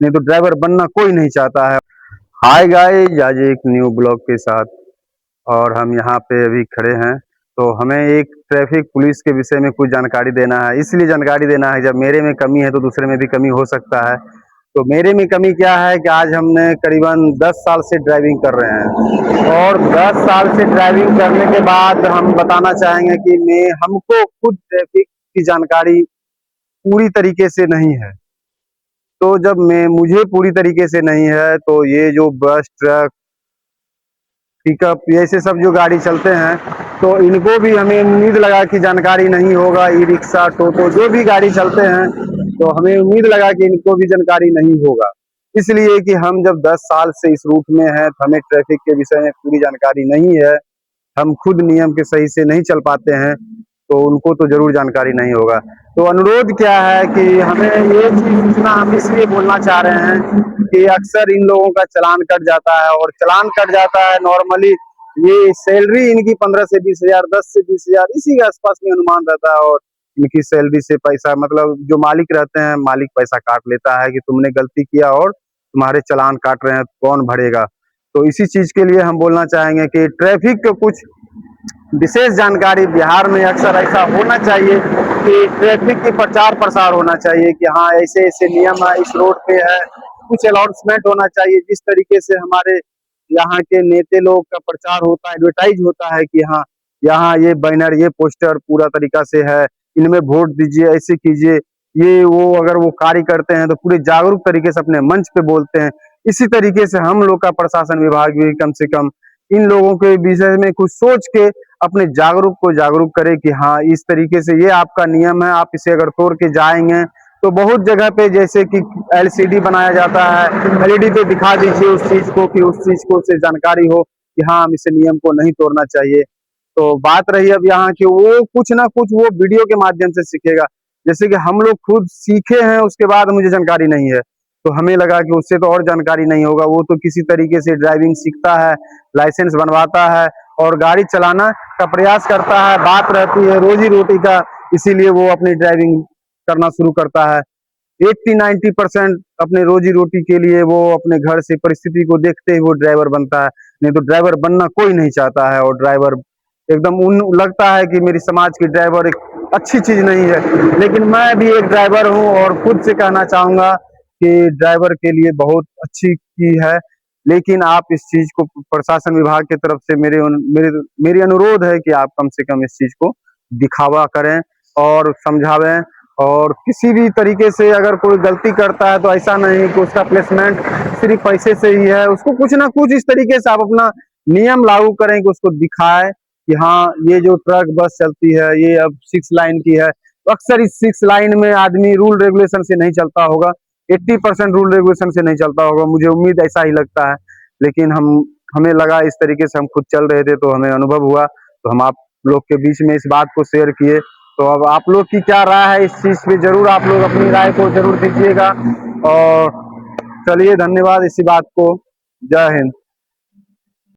नहीं तो ड्राइवर बनना कोई नहीं चाहता है। हाय गाइस, आज एक न्यू ब्लॉग के साथ, और हम यहाँ पे अभी खड़े हैं। तो हमें एक ट्रैफिक पुलिस के विषय में कुछ जानकारी देना है। इसलिए जानकारी देना है, जब मेरे में कमी है तो दूसरे में भी कमी हो सकता है। तो मेरे में कमी क्या है कि आज हमने करीबन 10 साल से ड्राइविंग कर रहे हैं, और 10 साल से ड्राइविंग करने के बाद हम बताना चाहेंगे कि हमको खुद ट्रैफिक की जानकारी पूरी तरीके से नहीं है। तो जब मुझे पूरी तरीके से नहीं है, तो ये जो बस, ट्रक, पिकअप, ऐसे सब जो गाड़ी चलते हैं, तो इनको भी हमें उम्मीद लगा कि जानकारी नहीं होगा। ई रिक्शा, टोटो, जो भी गाड़ी चलते हैं, तो हमें उम्मीद लगा कि इनको भी जानकारी नहीं होगा। इसलिए कि हम जब 10 साल से इस रूट में हैं, तो हमें ट्रैफिक के विषय में पूरी जानकारी नहीं है। हम खुद नियम के सही से नहीं चल पाते हैं, तो उनको तो जरूर जानकारी नहीं होगा। तो अनुरोध क्या है कि हमें ये चीज सूचना हम इसलिए बोलना चाह रहे हैं कि अक्सर इन लोगों का चालान कट जाता है, और चालान कट जाता है नॉर्मली। ये सैलरी इनकी 15 से 20 हजार, 10 से 20 हजार, इसी के आसपास में अनुमान रहता है। और इनकी सैलरी से पैसा, मतलब जो मालिक रहते हैं, मालिक पैसा काट लेता है कि तुमने गलती किया और तुम्हारे चालान काट रहे हैं, कौन भरेगा। तो इसी चीज के लिए हम बोलना चाहेंगे कि ट्रैफिक के कुछ विशेष जानकारी बिहार में अक्सर ऐसा होना चाहिए कि ट्रैफिक की प्रचार प्रसार होना चाहिए कि हाँ, ऐसे ऐसे नियम है, इस रोड पे है। कुछ अनाउंसमेंट होना चाहिए, जिस तरीके से हमारे यहाँ के नेता लोग का प्रचार होता है, एडवर्टाइज होता है कि हाँ, यहाँ ये बैनर, ये पोस्टर पूरा तरीका से है, इनमें वोट दीजिए, ऐसे कीजिए, ये वो। अगर वो कार्य करते हैं तो पूरे जागरूक तरीके से अपने मंच पे बोलते हैं। इसी तरीके से हम लोग का प्रशासन विभाग भी कम से कम इन लोगों के विषय में कुछ सोच के अपने जागरूक को जागरूक करे कि हाँ, इस तरीके से ये आपका नियम है, आप इसे अगर तोड़ के जाएंगे तो बहुत जगह पे जैसे कि एलसीडी बनाया जाता है, एलईडी पे दिखा दीजिए उस चीज को, कि उस चीज को से जानकारी हो कि हाँ, हम इसे नियम को नहीं तोड़ना चाहिए। तो बात रही अब यहाँ की, वो कुछ ना कुछ वो वीडियो के माध्यम से सीखेगा। जैसे कि हम लोग खुद सीखे हैं, उसके बाद मुझे जानकारी नहीं है, तो हमें लगा कि उससे तो और जानकारी नहीं होगा। वो तो किसी तरीके से ड्राइविंग सीखता है, लाइसेंस बनवाता है और गाड़ी चलाना का प्रयास करता है। बात रहती है रोजी रोटी का, इसीलिए वो अपनी ड्राइविंग करना शुरू करता है। 80-90% अपने रोजी रोटी के लिए वो अपने घर से परिस्थिति को देखते ही वो ड्राइवर बनता है। नहीं तो ड्राइवर बनना कोई नहीं चाहता है, और ड्राइवर एकदम उन लगता है कि मेरी समाज की ड्राइवर एक अच्छी चीज नहीं है। लेकिन मैं भी एक ड्राइवर हूँ, और खुद से कहना चाहूंगा कि ड्राइवर के लिए बहुत अच्छी चीज है। लेकिन आप इस चीज को प्रशासन विभाग की तरफ से मेरी अनुरोध है कि आप कम से कम इस चीज को दिखावा करें और समझावें। और किसी भी तरीके से अगर कोई गलती करता है, तो ऐसा नहीं कि उसका प्लेसमेंट सिर्फ पैसे से ही है। उसको कुछ ना कुछ इस तरीके से आप अपना नियम लागू करें कि उसको दिखाए कि हाँ, ये जो ट्रक बस चलती है, ये अब 6 लाइन की है। तो अक्सर इस 6 लाइन में आदमी रूल रेगुलेशन से नहीं चलता होगा, 80% रूल रेगुलेशन से नहीं चलता होगा, मुझे उम्मीद ऐसा ही लगता है। लेकिन हमें लगा इस तरीके से हम खुद चल रहे थे, तो हमें अनुभव हुआ, तो हम आप लोग के बीच में इस बात को शेयर किए। तो अब आप लोग की क्या राय है इस चीज पे, जरूर आप लोग अपनी राय को जरूर दीजिएगा। और चलिए, धन्यवाद इसी बात को। जय हिंद।